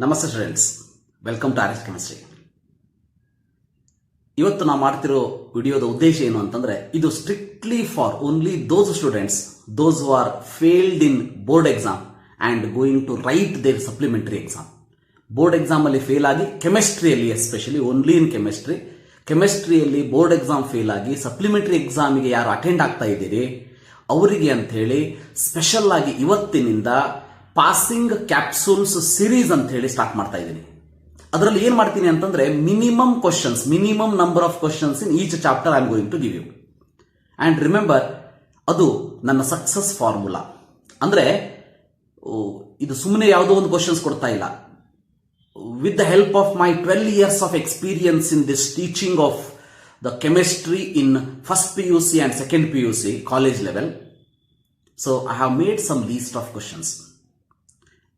ನಮಸ್ತೆ students, welcome to RS chemistry. ಇವತ್ತು ನಾವು ಮಾಡ್ತಿರೋ ವಿಡಿಯೋದ ಉದ್ದೇಶ ಏನು ಅಂತಂದ್ರೆ, ಇದು strictly for only those students those who are failed in board exam and going to write their supplementary exam. Board exam ಅಲ್ಲಿ ಫೇಲ್ ಆಗಿ, ಕೆಮಿಸ್ಟ್ರಿಯಲ್ಲಿ ಎಸ್ಪೆಷಲಿ ಓನ್ಲಿ ಇನ್ ಕೆಮಿಸ್ಟ್ರಿಯಲ್ಲಿ ಬೋರ್ಡ್ ಎಕ್ಸಾಮ್ ಫೇಲ್ ಆಗಿ ಸಪ್ಲಿಮೆಂಟರಿ ಎಕ್ಸಾಮಿಗೆ ಯಾರು ಅಟೆಂಡ್ ಆಗ್ತಾ ಇದ್ದೀರಿ ಅವರಿಗೆ ಅಂತ ಹೇಳಿ ಸ್ಪೆಷಲ್ ಆಗಿ ಇವತ್ತಿನಿಂದ ಪಾಸಿಂಗ್ ಕ್ಯಾಪ್ಸೂಲ್ಸ್ ಸಿರೀಸ್ ಅಂತ ಹೇಳಿ ಸ್ಟಾರ್ಟ್ ಮಾಡ್ತಾ ಇದ್ದೀನಿ. ಅದರಲ್ಲಿ ಏನ್ ಮಾಡ್ತೀನಿ ಅಂತಂದ್ರೆ, minimum number of questions in each chapter I am going to give you. And remember, ಅದು ನನ್ನ ಸಕ್ಸಸ್ ಫಾರ್ಮುಲಾ. ಅಂದ್ರೆ ಇದು ಸುಮ್ಮನೆ ಯಾವುದೋ ಒಂದು ಕ್ವಶನ್ಸ್ ಕೊಡ್ತಾ ಇಲ್ಲ. With the help of my 12 years of experience in this teaching of the chemistry in first PUC and second PUC college level, so I have made some list of questions.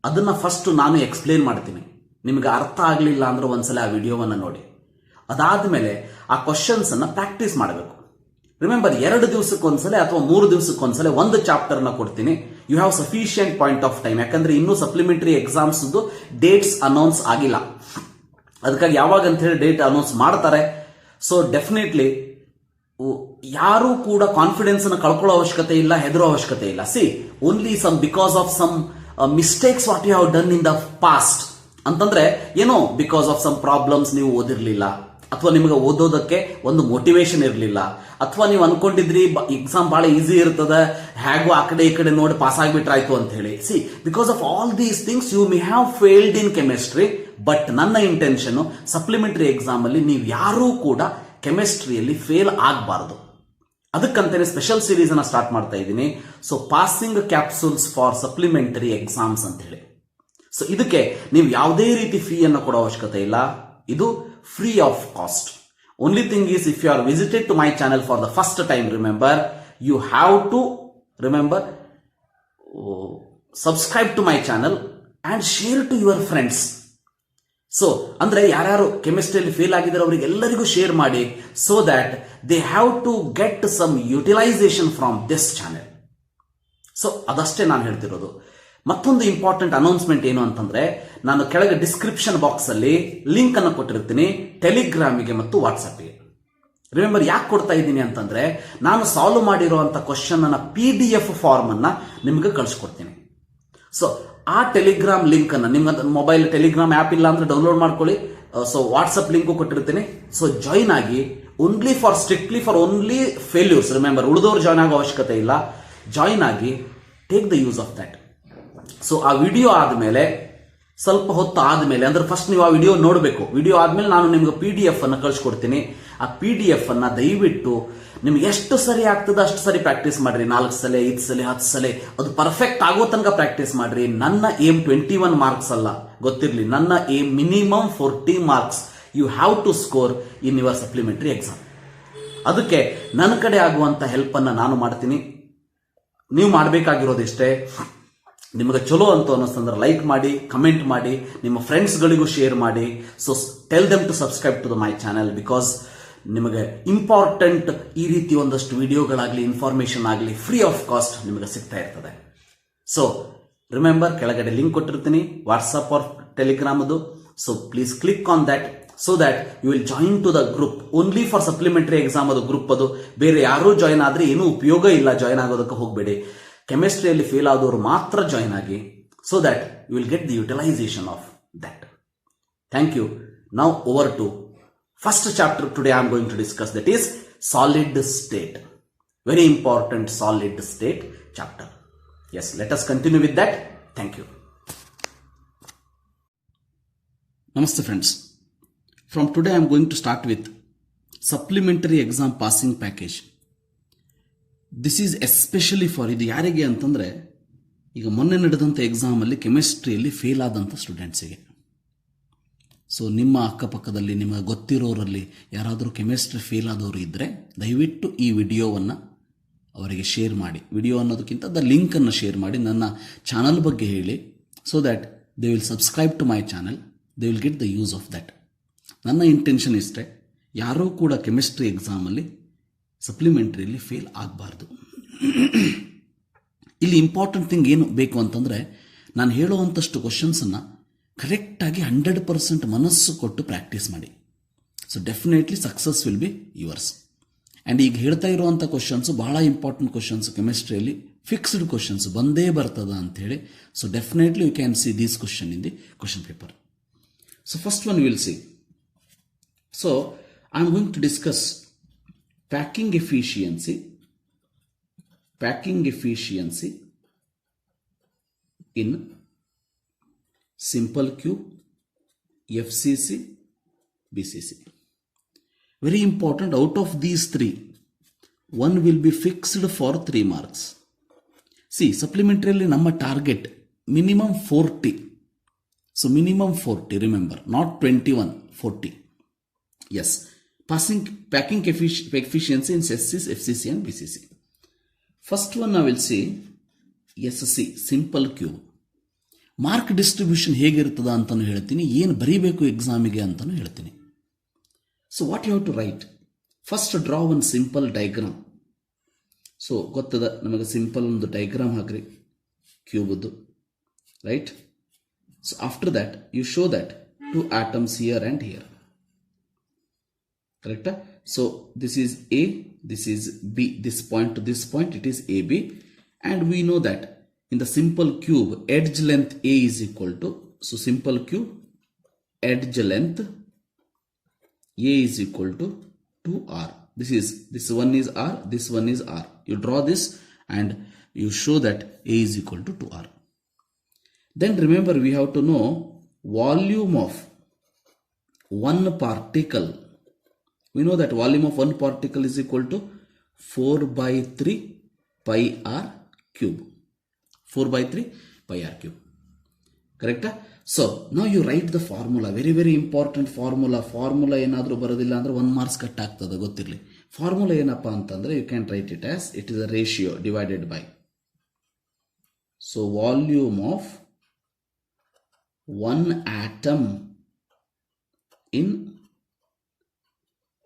ಅದನ್ನ first ನಾನು explain ಮಾಡ್ತೀನಿ. ನಿಮಗೆ ಅರ್ಥ ಆಗಲಿಲ್ಲ ಅಂದ್ರೆ ಒಂದ್ಸಲ ಆ ವಿಡಿಯೋವನ್ನು ನೋಡಿ. ಅದಾದ್ಮೇಲೆ ಆ ಕ್ವಶನ್ಸ್ ಅನ್ನ ಪ್ರಾಕ್ಟೀಸ್ ಮಾಡಬೇಕು. ರಿಮೆಂಬರ್, 2 ದಿವಸಕ್ಕೊಂದ್ಸಲ ಅಥವಾ 3 ದಿವಸಕ್ಕೊಂದ್ಸಲ ಒಂದು ಚಾಪ್ಟರ್ ನ ಕೊಡ್ತೀನಿ. You have sufficient point of time. ಯಾಕಂದ್ರೆ ಇನ್ನೂ ಸಪ್ಲಿಮೆಂಟರಿ ಎಕ್ಸಾಮ್ಸ್ ಡೇಟ್ಸ್ ಅನೌನ್ಸ್ ಆಗಿಲ್ಲ. ಅದಕ್ಕಾಗಿ ಯಾವಾಗ ಅಂತ ಹೇಳಿ ಡೇಟ್ ಅನೌನ್ಸ್ ಮಾಡ್ತಾರೆ. ಸೊ ಡೆಫಿನೆಟ್ಲಿ ಯಾರು ಕೂಡ ಕಾನ್ಫಿಡೆನ್ಸ್ ಅನ್ನು ಕಳ್ಕೊಳ್ಳೋ ಅವಶ್ಯಕತೆ ಇಲ್ಲ, ಹೆದರೋ ಅವಶ್ಯಕತೆ ಇಲ್ಲ. See, only because of some mistakes what you have done in the past ಅಂತಂದ್ರೆ ಏನೋ ಬಿಕಾಸ್ ಆಫ್ ಸಮ್ ಪ್ರಾಬ್ಲಮ್ಸ್ ನೀವು ಓದಿರ್ಲಿಲ್ಲ, ಅಥವಾ ನಿಮಗೆ ಓದೋದಕ್ಕೆ ಒಂದು ಮೋಟಿವೇಶನ್ ಇರಲಿಲ್ಲ, ಅಥವಾ ನೀವು ಅನ್ಕೊಂಡಿದ್ರಿ ಎಕ್ಸಾಮ್ ಬಹಳ ಈಸಿ ಇರ್ತದೆ, ಹೇಗೂ ಆ ಕಡೆ ಈ ಕಡೆ ನೋಡಿ ಪಾಸ್ ಆಗಿಬಿಟ್ರಾಯ್ತು ಅಂತ ಹೇಳಿ. See, because of all these things you may have failed in chemistry. But ನನ್ನ ಇಂಟೆನ್ಷನ್ ಸಪ್ಲಿಮೆಂಟರಿ ಎಕ್ಸಾಮ್ ಅಲ್ಲಿ ನೀವು ಯಾರೂ ಕೂಡ ಕೆಮಿಸ್ಟ್ರಿಯಲ್ಲಿ ಫೇಲ್ ಆಗಬಾರದು. ಅದಕ್ಕಂತಾನೆ ಸ್ಪೆಷಲ್ ಸೀರೀಸ್ ಅನ್ನ ಸ್ಟಾರ್ಟ್ ಮಾಡ್ತಾ ಇದ್ದೀನಿ. So passing capsules for supplementary exams ಅಂತ ಹೇಳಿ. ಸೊ ಇದಕ್ಕೆ ನೀವು ಯಾವುದೇ ರೀತಿ ಫೀ ಅನ್ನು ಕೊಡೋ ಅವಶ್ಯಕತೆ ಇಲ್ಲ. ಇದು free of cost. Only thing is, if you are visited to my channel for the first time, you have to subscribe to my channel and share to your friends. So ಅಂದ್ರೆ ಯಾರ್ಯಾರು ಕೆಮಿಸ್ಟ್ರಿಯಲ್ಲಿ fail ಆಗಿದ್ದಾರೆ ಅವರಿಗೆ ಎಲ್ಲರಿಗೂ share ಮಾಡಿ, so that they have to get some utilization from this channel. So ಅದಷ್ಟೇ ನಾನು ಹೇಳ್ತಿರೋದು. ಮತ್ತೊಂದು ಇಂಪಾರ್ಟೆಂಟ್ ಅನೌನ್ಸ್ಮೆಂಟ್ ಏನು ಅಂತಂದ್ರೆ, ನಾನು ಕೆಳಗೆ ಡಿಸ್ಕ್ರಿಪ್ಷನ್ ಬಾಕ್ಸ್ ಅಲ್ಲಿ ಲಿಂಕ್ ಅನ್ನು ಕೊಟ್ಟಿರ್ತೀನಿ ಟೆಲಿಗ್ರಾಮಿಗೆ ಮತ್ತು ವಾಟ್ಸ್ಆಪ್ಗೆ. ರಿಮೆಂಬರ್, ಯಾಕೆ ಕೊಡ್ತಾ ಇದ್ದೀನಿ ಅಂತಂದ್ರೆ, ನಾನು ಸಾಲ್ವ್ ಮಾಡಿರುವಂತ ಕ್ವಶನ್ ಅನ್ನ PDF ಫಾರ್ಮ್ ಅನ್ನ ನಿಮಗೆ ಕಳಿಸ್ಕೊಡ್ತೀನಿ. ಸೊ ಆ ಟೆಲಿಗ್ರಾಮ್ ಲಿಂಕ್ ಅನ್ನ, ನಿಮ್ಮ ಮೊಬೈಲ್ ಟೆಲಿಗ್ರಾಮ್ ಆಪ್ ಇಲ್ಲ ಅಂದ್ರೆ ಡೌನ್ಲೋಡ್ ಮಾಡ್ಕೊಳ್ಳಿ. ಸೊ ವಾಟ್ಸ್ಆಪ್ ಲಿಂಕ್ ಕೊಟ್ಟಿರ್ತೀನಿ. ಸೊ ಜಾಯಿನ್ ಆಗಿ, strictly for only failures. Remember, ಉಳಿದವರು ಜಾಯ್ನ್ ಆಗೋ ಅವಶ್ಯಕತೆ ಇಲ್ಲ. ಜಾಯಿನ್ ಆಗಿ take the use of that. So ಆ ವಿಡಿಯೋ ಆದ್ಮೇಲೆ, ಸ್ವಲ್ಪ ಹೊತ್ತು ಆದ್ಮೇಲೆ, ಅಂದ್ರೆ ಫಸ್ಟ್ ನೀವು ಆ ವಿಡಿಯೋ ನೋಡಬೇಕು. ವಿಡಿಯೋ ಆದ್ಮೇಲೆ ನಾನು ನಿಮ್ಗೆ PDF ಅನ್ನ ಕಳ್ಸಿಕೊಡ್ತೀನಿ. ಆ PDF ಅನ್ನ ದಯವಿಟ್ಟು ನಿಮ್ಗೆ ಎಷ್ಟು ಸರಿ ಆಗ್ತದೆ ಅಷ್ಟು ಸರಿ ಪ್ರಾಕ್ಟೀಸ್ ಮಾಡ್ರಿ. 4 ಸಲ, 5 ಸಲ, 10 ಸಲ, ಅದು ಪರ್ಫೆಕ್ಟ್ ಆಗೋ ತನಕ ಪ್ರಾಕ್ಟೀಸ್ ಮಾಡ್ರಿ. ನನ್ನ ಏಮ್ 21 ಮಾರ್ಕ್ಸ್ ಅಲ್ಲ, ಗೊತ್ತಿರಲಿ. ನನ್ನ aim minimum 40 marks you have to score in your supplementary exam. ಅದಕ್ಕೆ ನನ್ನ ಕಡೆ ಆಗುವಂತ ಹೆಲ್ಪ್ ಅನ್ನ ನಾನು ಮಾಡ್ತೀನಿ. ನೀವು ಮಾಡಬೇಕಾಗಿರೋದಿಷ್ಟೇ, ನಿಮಗೆ ಚಲೋ ಅಂತ ಅನ್ನಿಸ್ತಂದ್ರೆ ಲೈಕ್ ಮಾಡಿ, ಕಮೆಂಟ್ ಮಾಡಿ, ನಿಮ್ಮ ಫ್ರೆಂಡ್ಸ್ಗಳಿಗೂ ಶೇರ್ ಮಾಡಿ. So tell them to subscribe to my channel, because ನಿಮಗೆ ಇಂಪಾರ್ಟೆಂಟ್ ಈ ರೀತಿ ಒಂದಷ್ಟು ವಿಡಿಯೋಗಳಾಗಲಿ, ಇನ್ಫಾರ್ಮೇಶನ್ ಆಗಲಿ ಫ್ರೀ ಆಫ್ ಕಾಸ್ಟ್ ನಿಮಗೆ ಸಿಗ್ತಾ ಇರ್ತದೆ. ಸೊ ರಿಮೆಂಬರ್, ಕೆಳಗಡೆ ಲಿಂಕ್ ಕೊಟ್ಟಿರ್ತೀನಿ ವಾಟ್ಸ್ಆಪ್ ಆರ್ ಟೆಲಿಗ್ರಾಮ್ ಅದು. So please click on that, so that you will join to the group only for supplementary exam. ಅದು ಗ್ರೂಪ್, ಅದು ಬೇರೆ ಯಾರೂ ಜಾಯಿನ್ ಆದ್ರೆ ಏನೂ ಉಪಯೋಗ ಇಲ್ಲ. ಜಾಯಿನ್ ಆಗೋದಕ್ಕೆ ಹೋಗಬೇಡಿ. ಕೆಮಿಸ್ಟ್ರಿಯಲ್ಲಿ ಫೇಲ್ ಆದವರು ಮಾತ್ರ ಜಾಯಿನ್ ಆಗಿ, so that you will get the utilization of that. Thank you. Now over to first chapter today I am going to discuss, that is solid state. Very important solid state chapter. Yes, let us continue with that. Thank you. Namaste friends. From today I am going to start with supplementary exam passing package. This is especially for, ಇದು ಯಾರಿಗೆ ಅಂತಂದ್ರೆ, ಈಗ ಮೊನ್ನೆ ನಡೆದಂಥ ಎಕ್ಸಾಮಲ್ಲಿ ಕೆಮಿಸ್ಟ್ರಿಯಲ್ಲಿ fail ಆದಂಥ ಸ್ಟೂಡೆಂಟ್ಸಿಗೆ. So ನಿಮ್ಮ ಅಕ್ಕಪಕ್ಕದಲ್ಲಿ ನಿಮಗೆ ಗೊತ್ತಿರೋರಲ್ಲಿ ಯಾರಾದರೂ ಕೆಮಿಸ್ಟ್ರಿ ಫೇಲ್ ಆದವರು ಇದ್ದರೆ ದಯವಿಟ್ಟು ಈ ವಿಡಿಯೋವನ್ನು ಅವರಿಗೆ ಶೇರ್ ಮಾಡಿ. ವಿಡಿಯೋ ಅನ್ನೋದಕ್ಕಿಂತ ದ ಲಿಂಕನ್ನು ಶೇರ್ ಮಾಡಿ, ನನ್ನ ಚಾನಲ್ ಬಗ್ಗೆ ಹೇಳಿ. So that they will subscribe to my channel, they will get the use of that. ನನ್ನ ಇಂಟೆನ್ಷನ್ ಇಷ್ಟೇ, ಯಾರೂ ಕೂಡ ಕೆಮಿಸ್ಟ್ರಿ ಎಕ್ಸಾಮಲ್ಲಿ ಸಪ್ಲಿಮೆಂಟ್ರಿಯಲ್ಲಿ ಫೇಲ್ ಆಗಬಾರ್ದು. ಇಲ್ಲಿ ಇಂಪಾರ್ಟೆಂಟ್ ಥಿಂಗ್ ಏನು ಬೇಕು ಅಂತಂದರೆ, ನಾನು ಹೇಳುವಂಥಷ್ಟು ಕ್ವಶನ್ಸನ್ನು ಕರೆಕ್ಟಾಗಿ 100% ಮನಸ್ಸು ಕೊಟ್ಟು ಪ್ರಾಕ್ಟೀಸ್ ಮಾಡಿ. So definitely success will be yours. And ಈಗ ಹೇಳ್ತಾ ಇರುವಂಥ ಕ್ವಶನ್ಸು ಬಹಳ ಇಂಪಾರ್ಟೆಂಟ್ ಕ್ವಶನ್ಸ್ ಕೆಮಿಸ್ಟ್ರಿಯಲ್ಲಿ, ಫಿಕ್ಸ್ಡ್ ಕ್ವಶನ್ಸ್ ಬಂದೇ ಬರ್ತದ ಅಂಥೇಳಿ. So definitely you can see these question in the question paper. So first one will see. So I am going to discuss packing efficiency in simple cube, FCC, BCC. Very important, out of these three, one will be fixed for 3 marks. See, supplementary number target minimum 40. So minimum 40, remember, not 21, 40. Yes. Packing efficiency in SCs, FCC and BCC. First one I will say SC, simple cube. Mark distribution ಹೇಗಿರ್ತದ ಅಂತಲೂ ಹೇಳ್ತೀನಿ, ಏನು ಬರೀಬೇಕು ಎಕ್ಸಾಮಿಗೆ ಅಂತಲೂ ಹೇಳ್ತೀನಿ. So what you have to write? First draw one simple diagram. So ಗೊತ್ತದ ನಮಗೆ, ಸಿಂಪಲ್ ಒಂದು ಡೈಗ್ರಾಮ್ ಹಾಕ್ರಿ ಕ್ಯೂಬ್ದು, right? So after that you show that 2 atoms here and here. Correct? So this is A, this is B, this point to this point, it is AB, and we know that in the simple cube edge length A is equal to, so simple cube edge length A is equal to 2R. This one is R, this one is R. You draw this and you show that A is equal to 2R. Then remember, we have to know volume of one particle. We know that volume of one particle is equal to 4/3 pi r cube. 4/3 pi r cube. Correct? So now you write the formula. Very very important formula. Formula ಏನಾದರೂ ಬರೋದಿಲ್ಲ ಅಂದ್ರೆ 1 marks cut ಆಗ್ತದೆ, ಗೊತ್ತಿರಲಿ. Formula ಏನಪ್ಪ ಅಂತಂದ್ರೆ you can write it as, it is a ratio divided by. So volume of one atom in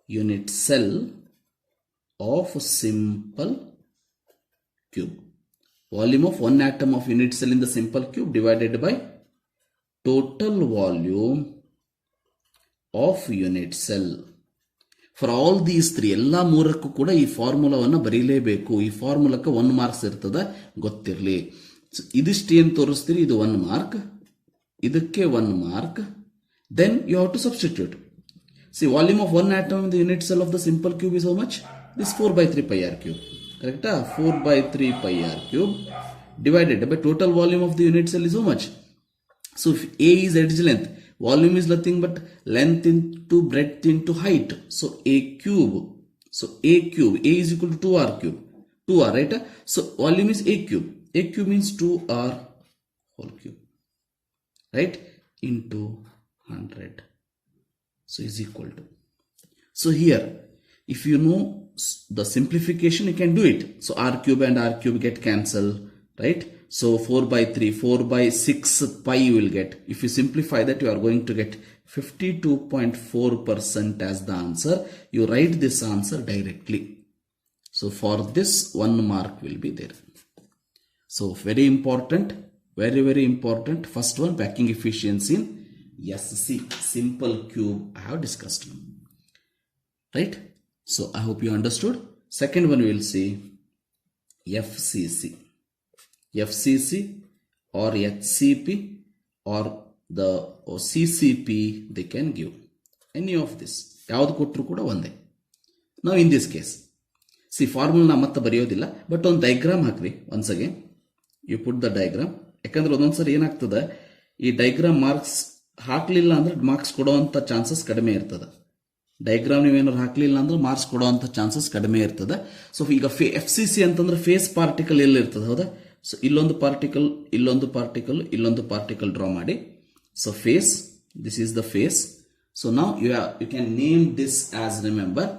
unit cell of simple cube. Volume of one atom of unit cell in the simple cube divided by total volume of unit cell. For all these three, ಎಲ್ಲ ಮೂರಕ್ಕೂ ಕೂಡ ಈ ಫಾರ್ಮುಲಾವನ್ನು ಬರೀಲೇಬೇಕು. ಈ ಫಾರ್ಮುಲಾಕ್ಕೆ 1 marks ಇರ್ತದೆ, ಗೊತ್ತಿರಲಿ. ಇದಿಷ್ಟು ಏನು ತೋರಿಸ್ತೀರಿ, ಇದು 1 mark, ಇದಕ್ಕೆ 1 mark. Then you have to substitute. See, volume of one atom in the unit cell of the simple cube is how much? This 4/3 pi r cube. Correct? 4/3 pi r cube divided by total volume of the unit cell is how much? So if A is edge length, volume is nothing but length into breadth into height. So A cube. So A cube. A is equal to 2R cube. 2R, right? So volume is A cube. A cube means 2R whole cube. Right? Into 100. So is equal to. So here, if you know the simplification, you can do it. So R cube and R cube get cancelled, right? So 4/3, 4/6 pi you will get. If you simplify that, you are going to get 52.4% as the answer. You write this answer directly. So for this, 1 mark will be there. So very important, very very important. First one, packing efficiency in SC, simple cube, I have discussed. Right? So I hope you understood. Second one we will see FCC. FCC or HCP or the CCP, they can give any of this. ಯಾವುದು ಕೊಟ್ಟರು ಕೂಡ ಒಂದೇ. Now in this case, see formula ಮತ್ತೆ ಬರೆಯೋದಿಲ್ಲ, but ಒಂದು diagram ಹಾಕ್ರಿ. once again you put the diagram. ಯಾಕಂದ್ರೆ ಒಂದೊಂದ್ಸರಿ ಏನಾಗ್ತದೆ, ಈ ಡಯಾಗ್ರಾಮ್ ಮಾರ್ಕ್ಸ್ ಹಾಕ್ಲಿಲ್ಲ ಅಂದ್ರೆ ಮಾರ್ಕ್ಸ್ ಕೊಡುವಂಥ ಚಾನ್ಸಸ್ ಕಡಿಮೆ ಇರ್ತದೆ. ಡಯಾಗ್ರಾಮ್ ನೀವೇನಾದ್ರು ಹಾಕ್ಲಿಲ್ಲ ಅಂದ್ರೆ ಮಾರ್ಕ್ಸ್ ಕೊಡುವಂಥ ಚಾನ್ಸಸ್ ಕಡಿಮೆ ಇರ್ತದೆ. ಸೊ ಈಗ FCC ಅಂತಂದ್ರೆ ಫೇಸ್ ಪಾರ್ಟಿಕಲ್ ಎಲ್ಲಿ ಇರ್ತದೆ, ಹೌದಾ? ಸೊ ಇಲ್ಲೊಂದು ಪಾರ್ಟಿಕಲ್, ಇಲ್ಲೊಂದು ಪಾರ್ಟಿಕಲ್, ಇಲ್ಲೊಂದು ಪಾರ್ಟಿಕಲ್ ಡ್ರಾ ಮಾಡಿ. So face, this is the face. So ನಾವು you can name this as, remember,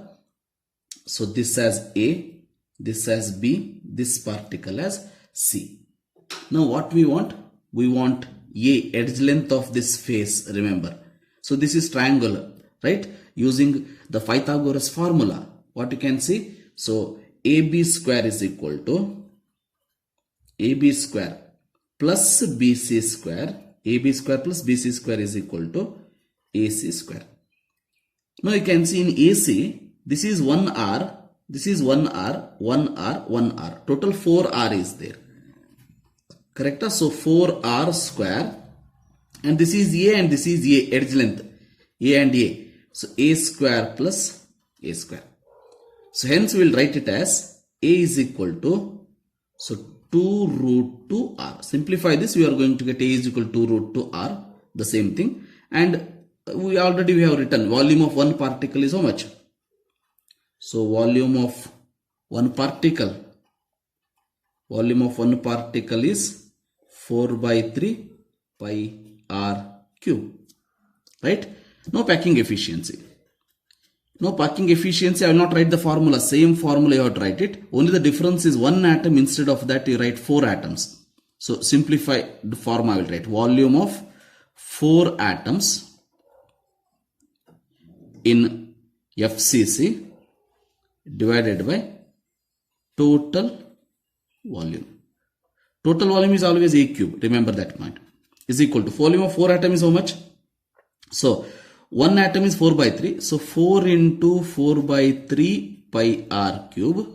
so this as A, this as B, this particle as C. Now what we want? We want A, edge length of this face, remember. So this is triangular, right? Using the Pythagoras formula, what you can see? So AB square is equal to AB square plus BC square AB square plus BC square is equal to AC square. Now you can see in AC, this is 1R, this is 1R, 1R, 1R. Total 4R is there. Correct? So 4R square. And this is A and this is A, edge length. A and A. So A square plus A square. So hence we will write it as A is equal to, so 2 root 2 R. Simplify this, we are going to get A is equal to root 2 R. The same thing. And we have written volume of one particle is how much? So volume of one particle is 4 by 3 pi R cube. Right? Now packing efficiency. I will not write the formula. Same formula you have to write it. Only the difference is one atom. Instead of that you write 4 atoms. So simplify the form I will write. Volume of 4 atoms in FCC divided by total volume. Total volume is always A cube. Remember that point. Is equal to volume of 4 atoms is how much? So 1 atom is 4 by 3. So 4 into 4 by 3 pi R cube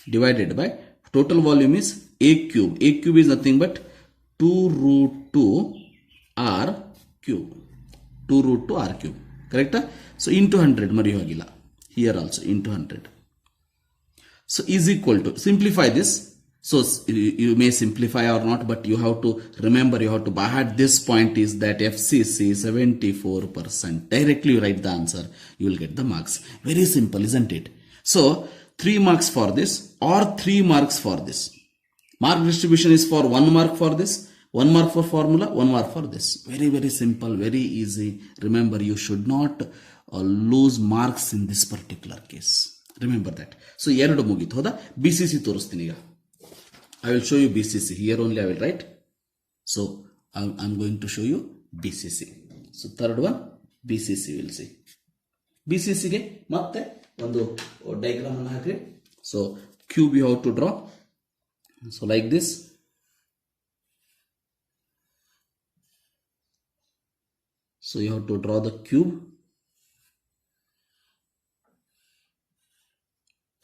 divided by total volume is A cube. A cube is nothing but 2 root 2 R cube. 2 root 2 R cube. Correct? So into 100. Mariyogila. Here also into 100. So is equal to, simplify this. So you may simplify or not, but you have to remember, you have to by heart this point is that FCC 74%. Directly you write the answer, you will get the marks. Very simple, isn't it? So 3 marks for this or 3 marks for this. Mark distribution is for 1 mark for this, 1 mark for formula, 1 mark for this. Very, very simple, very easy. Remember, you should not lose marks in this particular case. Remember that. So, ಎರಡು ಮುಗಿತು ಹೌದಾ? BCC ತೋರಿಸ್ತೀನಿ ಈಗ. I will show you BCC. Here only I will write. So, I'm going to show you BCC. So, third one, BCC will see. BCC ಗೆ ಮತ್ತೆ ಒಂದು diagram ಅನ್ನು ಹಾಕಿ. So, cube you have to draw. So, like this. So, you have to draw the cube.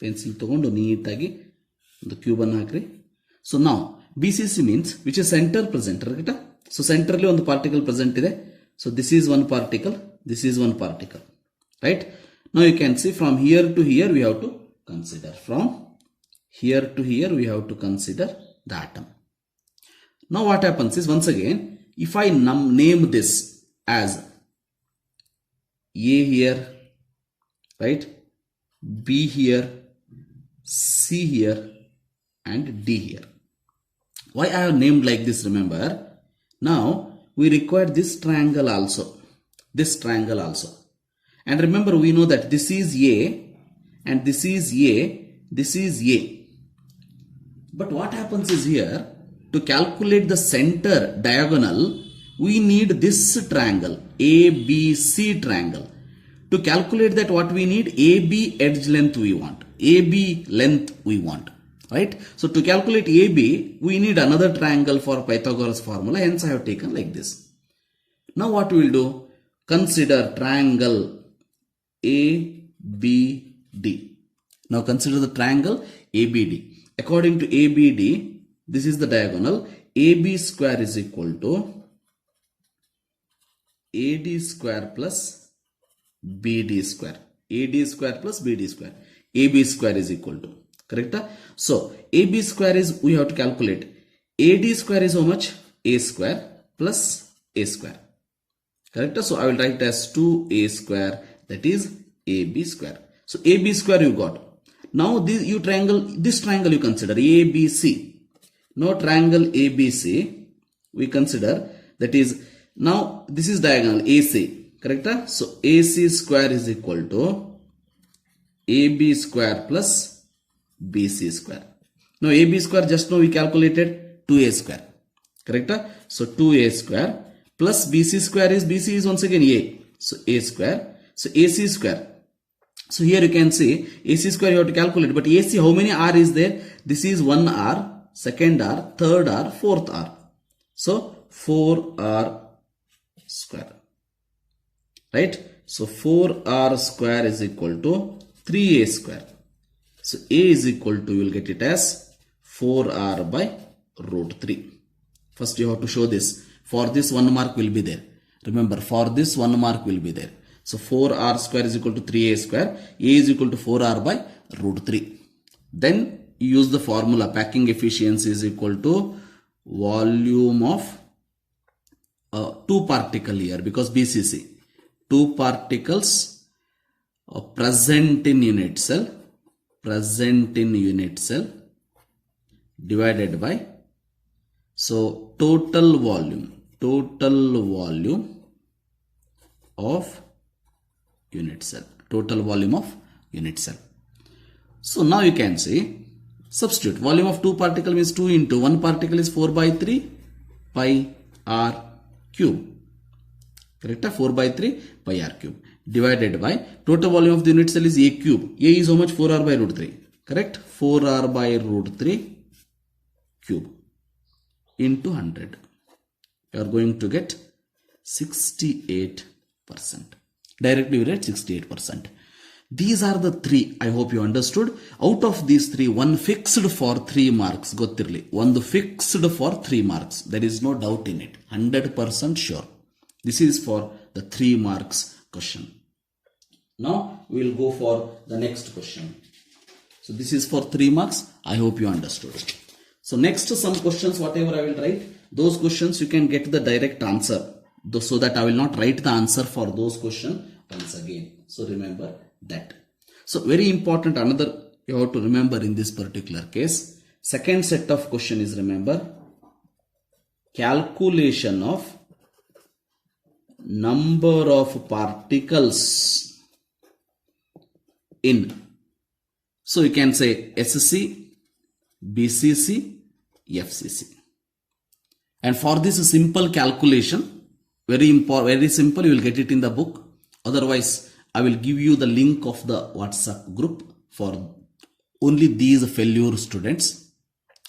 Pencil ತಗೊಂಡು ನೀಟಾಗಿ ಒಂದು cube ಅನ್ನು ಹಾಕ್ರಿ. So now BCC means which is center present, right? So centrally one particle present ಇದೆ. So this is one particle, this is one particle, right? Now you can see from here to here we have to consider, from here to here we have to consider the atom. Now what happens is, once again, if I name this as A here, right, B here, C here and D here. Why I have named like this, remember? Now we require this triangle also. This triangle also. And remember, we know that this is A and this is A, this is A. But what happens is here, to calculate the center diagonal, we need this triangle, ABC triangle. To calculate that, what we need? AB edge length we want. AB length we want. Right? So to calculate AB, we need another triangle for Pythagoras formula. Hence I have taken like this. Now what we will do? Consider triangle ABD. Now consider the triangle ABD. According to ABD, this is the diagonal. AB square is equal to AD square plus BD square. AD square plus BD square. AB square is equal to. Correct? So AB square is, we have to calculate. AD square is how much? A square plus A square. Correct? So I will write as 2A square, that is AB square. So AB square you got. Now this triangle you consider ABC. Now triangle ABC we consider, that is, now this is diagonal AC. Correct? So AC square is equal to AB square plus BC square. Now AB square just now we calculated 2A square. Correct? So 2A square plus BC square is, BC is once again A. So A square. So AC square. So here you can see AC square you have to calculate, but AC how many R is there? This is 1R, second R, third R, fourth R. So 4R square. Right? So 4r square is equal to 3a square. So a is equal to, you will get it as 4r by root 3. First you have to show this. For this 1 mark will be there. Remember, for this 1 mark will be there. So 4r square is equal to 3a square. A is equal to 4r by root 3. Then you use the formula, packing efficiency is equal to volume of 2 particle here, because BCC. 2 particles present in unit cell divided by, so total volume of unit cell, So now you can say, substitute volume of 2 particle means 2 into 1 particle is 4 by 3 pi r cube. Correct? 4 by 3 pi r cube divided by total volume of the unit cell is a cube. A is how much? 4r by root 3. Correct? 4r by root 3 cube into 100. You are going to get 68%. Directly we write 68%. These are the 3. I hope you understood. Out of these 3, one fixed for 3 marks. Gottirli. One fixed for 3 marks. There is no doubt in it. 100% sure. This is for the 3 marks question. Now we will go for the next question. So this is for 3 marks. I hope you understood it. So next some questions, whatever I will write, those questions you can get the direct answer. So that I will not write the answer for those questions once again. So remember that. So very important, another you have to remember in this particular case. Second set of question is, remember, calculation of number of particles in. So you can say SC, BCC, FCC. And for this simple calculation, very simple, you will get it in the book. Otherwise, I will give you the link of the WhatsApp group for only these failure students.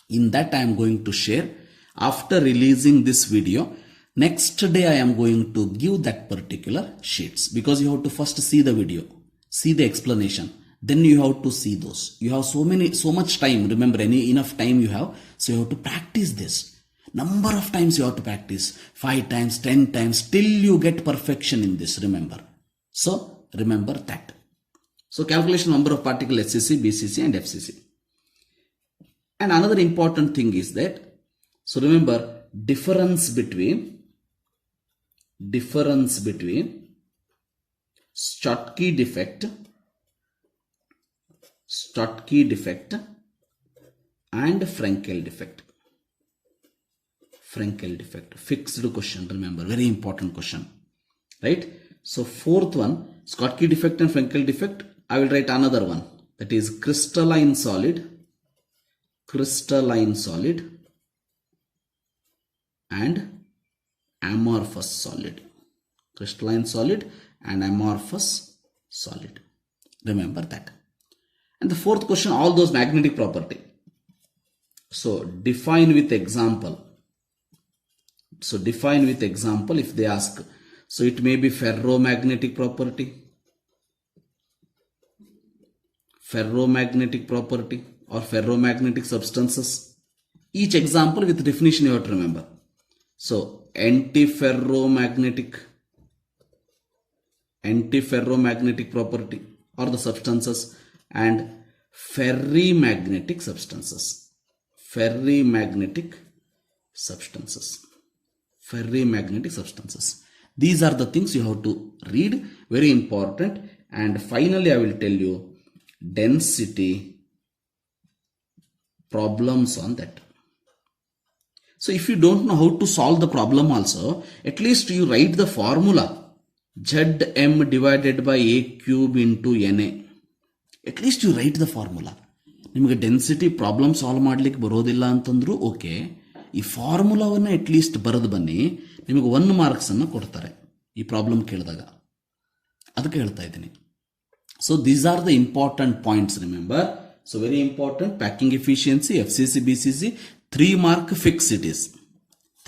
In that I am going to share. After releasing this video, next day I am going to give that particular sheets, because you have to first see the video, see the explanation, then you have to see those. You have so much time. Remember, enough time you have, so you have to practice this. Number of times you have to practice, 5 times, 10 times, till you get perfection in this. Remember. So remember that. So calculation number of particles SCC, BCC and FCC. And another important thing is that, so remember, difference between Schottky defect and Frenkel defect. Fixed question, remember, very important question, right? So fourth one, Schottky defect and Frenkel defect, I will write another one, that is crystalline solid and amorphous solid. Crystalline solid and amorphous solid. Remember that. And the fourth question, all those magnetic property. So define with example. If they ask. So it may be ferromagnetic property or ferromagnetic substances. Each example with definition you have to remember. So antiferromagnetic property or the substances, and ferrimagnetic substances. These are the things you have to read, very important. And finally, I will tell you density problems on that. So if you don't know how to solve the problem also, at least you write the formula Zm divided by a cube into Na. At least you write the formula. ನಿಮಗೆ density problem solve ಮಾಡ್ಲಿಕ್ಕೆ ಬರೋದಿಲ್ಲ ಅಂತಂದ್ರೂ okay, ಈ ಫಾರ್ಮುಲಾವನ್ನು at least ಬರೆದು ಬನ್ನಿ, ನಿಮಗೆ 1 marks ಅನ್ನು ಕೊಡ್ತಾರೆ ಈ ಪ್ರಾಬ್ಲಮ್ ಕೇಳಿದಾಗ. ಅದಕ್ಕೆ ಹೇಳ್ತಾ ಇದ್ದೀನಿ. So these are the important points, remember. So very important. Packing efficiency, FCC, BCC, 3 mark fix it is.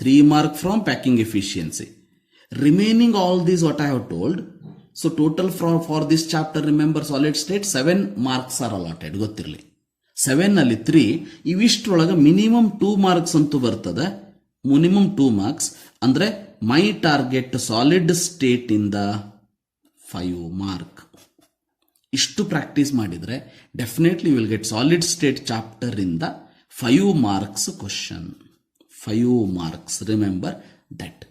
3 mark from packing efficiency. Remaining all these what I have told. So total for this chapter, remember solid state 7 marks are allotted. ಗೊತ್ತಿರಲಿ 7 ನಲ್ಲಿ 3 ಇವಿಷ್ಟರೊಳಗೆ minimum 2 marks ಅಂತೂ ಬರ್ತದೆ. Minimum 2 marks ಅಂದ್ರೆ ಮೈ target solid state ಇಂದ 5 mark. ಇಷ್ಟು practice ಮಾಡಿದ್ರೆ definitely will get solid state chapter ಇಂದ 5 marks question. 5 marks, remember that.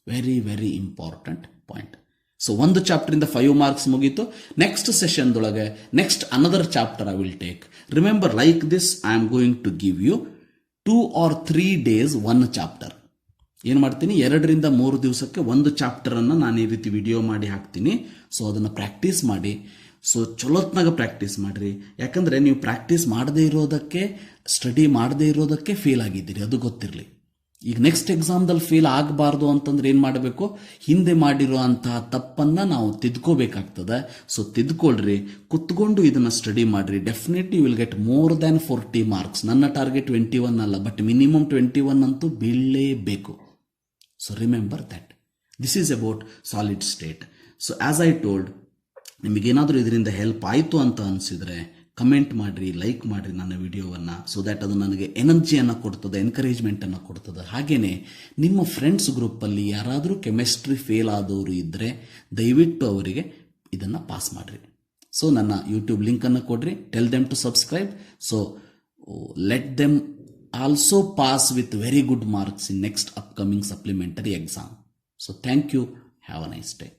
Very very important point. So ಒಂದು ಚಾಪ್ಟರ್ ಇಂದ 5 ಮಾರ್ಕ್ಸ್ ಮುಗೀತು. ನೆಕ್ಸ್ಟ್ ಸೆಷನ್ ದೊಳಗೆ next another chapter I will take. Remember like this I am going to give you 2 or 3 days 1 chapter. ಏನು ಮಾಡ್ತೀನಿ, 2 ರಿಂದ 3 ದಿವಸಕ್ಕೆ ಒಂದು chapter ಅನ್ನ ನಾನು ಈ ರೀತಿ ವಿಡಿಯೋ ಮಾಡಿ ಹಾಕ್ತೀನಿ. ಸೊ ಅದನ್ನು ಪ್ರಾಕ್ಟೀಸ್ ಮಾಡಿ. ಸೊ ಚಲೋತ್ನಾಗ ಪ್ರಾಕ್ಟೀಸ್ ಮಾಡ್ರಿ. ಯಾಕಂದ್ರೆ ನೀವು ಪ್ರಾಕ್ಟೀಸ್ ಮಾಡದೇ ಇರೋದಕ್ಕೆ, ಸ್ಟಡಿ ಮಾಡದೇ ಇರೋದಕ್ಕೆ ಫೇಲ್ ಆಗಿದ್ದೀರಿ, ಅದು ಗೊತ್ತಿರಲಿ. ಈಗ ನೆಕ್ಸ್ಟ್ ಎಕ್ಸಾಮ್ದಲ್ಲಿ ಫೇಲ್ ಆಗಬಾರ್ದು ಅಂತಂದ್ರೆ ಏನು ಮಾಡಬೇಕು, ಹಿಂದೆ ಮಾಡಿರೋ ಅಂತಹ ತಪ್ಪನ್ನ ನಾವು ತಿದ್ಕೋಬೇಕಾಗ್ತದೆ. ಸೊ ತಿದ್ಕೊಳ್ರಿ, ಕುತ್ಕೊಂಡು ಇದನ್ನ ಸ್ಟಡಿ ಮಾಡ್ರಿ. Definitely will get more than 40 marks. ನನ್ನ ಟಾರ್ಗೆಟ್ 21 ಅಲ್ಲ, ಬಟ್ ಮಿನಿಮಮ್ 21 ಅಂತೂ ಬೀಳಲೇಬೇಕು. So remember that. This is about solid state. So as I told, ನಿಮಗೇನಾದರೂ ಇದರಿಂದ ಹೆಲ್ಪ್ ಆಯಿತು ಅಂತ ಅನಿಸಿದರೆ ಕಮೆಂಟ್ ಮಾಡಿರಿ, ಲೈಕ್ ಮಾಡಿರಿ ನನ್ನ ವಿಡಿಯೋವನ್ನು. ಸೊ ದ್ಯಾಟ್ ಅದು ನನಗೆ ಎನರ್ಜಿಯನ್ನು ಕೊಡ್ತದೆ, ಎನ್ಕರೇಜ್ಮೆಂಟನ್ನು ಕೊಡ್ತದೆ. ಹಾಗೆಯೇ ನಿಮ್ಮ ಫ್ರೆಂಡ್ಸ್ ಗ್ರೂಪಲ್ಲಿ ಯಾರಾದರೂ ಕೆಮಿಸ್ಟ್ರಿ ಫೇಲ್ ಆದವರು ಇದ್ದರೆ ದಯವಿಟ್ಟು ಅವರಿಗೆ ಇದನ್ನು ಪಾಸ್ ಮಾಡಿರಿ. ಸೊ ನನ್ನ ಯೂಟ್ಯೂಬ್ ಲಿಂಕನ್ನು ಕೊಡ್ರಿ. Tell them to subscribe. So let them also pass with very good marks in next upcoming supplementary exam. So thank you. Have a nice day.